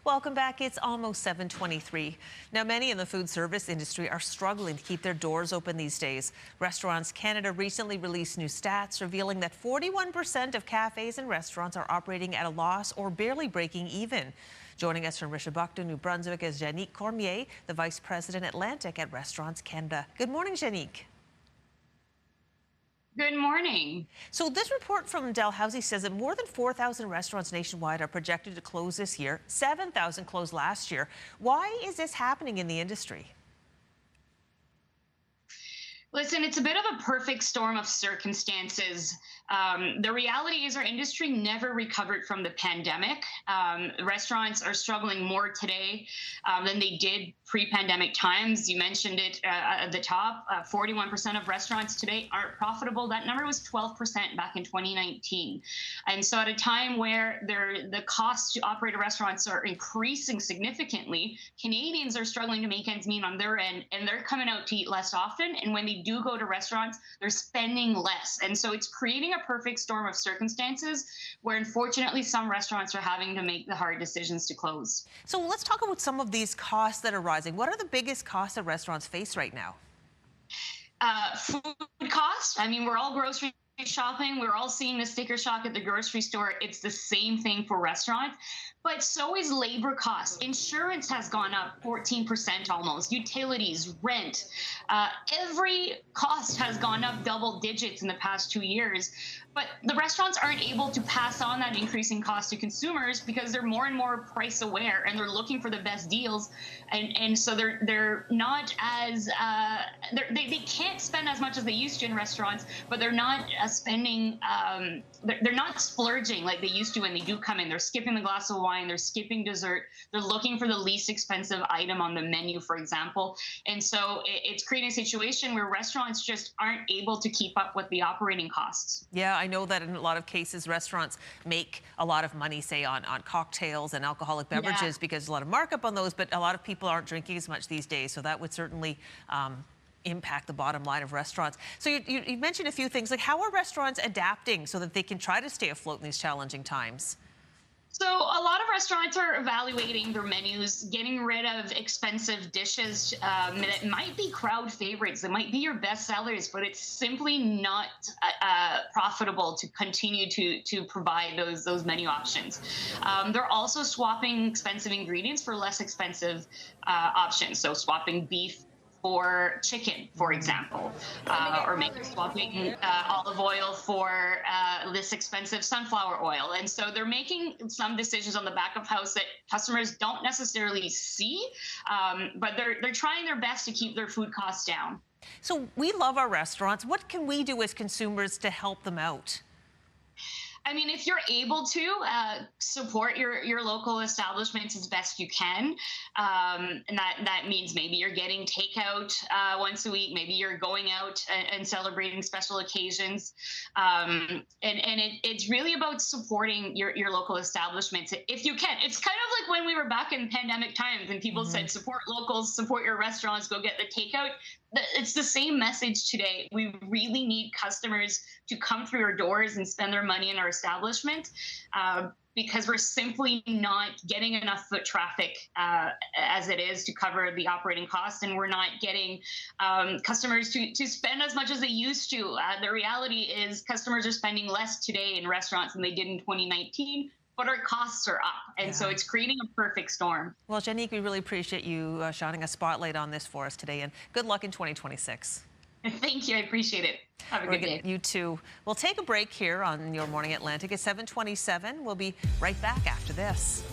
Welcome back. It's almost 7:23. Now, many in the food service industry are struggling to keep their doors open these days. Restaurants Canada recently released new stats revealing that 41% of cafes and restaurants are operating at a loss or barely breaking even. Joining us from Rishabukta, New Brunswick, is Janique Cormier, the Vice President Atlantic at Restaurants Canada. Good morning, Janique. Good morning. So this report from Dalhousie says that more than 4,000 restaurants nationwide are projected to close this year. 7,000 closed last year. Why is this happening in the industry? Listen, it's a bit of a perfect storm of circumstances. The reality is our industry never recovered from the pandemic. Restaurants are struggling more today than they did pre-pandemic times. You mentioned it at the top. 41% of restaurants today aren't profitable. That number was 12% back in 2019. And so at a time where the costs to operate restaurants are increasing significantly, Canadians are struggling to make ends meet on their end, and they're coming out to eat less often. And when they do go to restaurants, they're spending less. And so it's creating a perfect storm of circumstances where unfortunately some restaurants are having to make the hard decisions to close. So let's talk about some of these costs that are rising. What are the biggest costs that restaurants face right now? Food costs. I mean, we're all grocery shopping. We're all seeing the sticker shock at the grocery store. It's the same thing for restaurants. But so is labor costs. Insurance has gone up 14% almost. Utilities, rent, every cost has gone up double digits in the past 2 years. But the restaurants aren't able to pass on that increasing cost to consumers because they're more and more price aware and they're looking for the best deals. And so they're not as they can't spend as much as they used to in restaurants, but they're not spending they're not splurging like they used to when they do come in. They're skipping the glass of wine, they're skipping dessert, they're looking for the least expensive item on the menu, for example. And so it's creating a situation where restaurants just aren't able to keep up with the operating costs. Yeah, I know that in a lot of cases, restaurants make a lot of money, say, on cocktails and alcoholic beverages because there's a lot of markup on those, but a lot of people aren't drinking as much these days, so that would certainly impact the bottom line of restaurants. So you mentioned a few things, like how are restaurants adapting so that they can try to stay afloat in these challenging times? So a lot of restaurants are evaluating their menus, getting rid of expensive dishes that might be crowd favorites, that might be your best sellers, but it's simply not profitable to continue to provide those menu options. They're also swapping expensive ingredients for less expensive options. So swapping beef for chicken, for example, or maybe swapping olive oil for less expensive sunflower oil. And so they're making some decisions on the back of house that customers don't necessarily see, but they're trying their best to keep their food costs down. So we love our restaurants. What can we do as consumers to help them out? I mean, if you're able to support your local establishments as best you can, and that means maybe you're getting takeout once a week, maybe you're going out and celebrating special occasions, and it's really about supporting your local establishments if you can. It's kind of like when we were back in pandemic times and people said support locals, support your restaurants, go get the takeout. It's the same message today. We really need customers to come through our doors and spend their money in our establishment because we're simply not getting enough foot traffic as it is to cover the operating costs, and we're not getting customers to spend as much as they used to. The reality is customers are spending less today in restaurants than they did in 2019. But our costs are up, and so it's creating a perfect storm. Well, Janique, we really appreciate you shining a spotlight on this for us today, and good luck in 2026. Thank you. I appreciate it. Have a good day. You too. We'll take a break here on Your Morning Atlantic at 7:27. We'll be right back after this.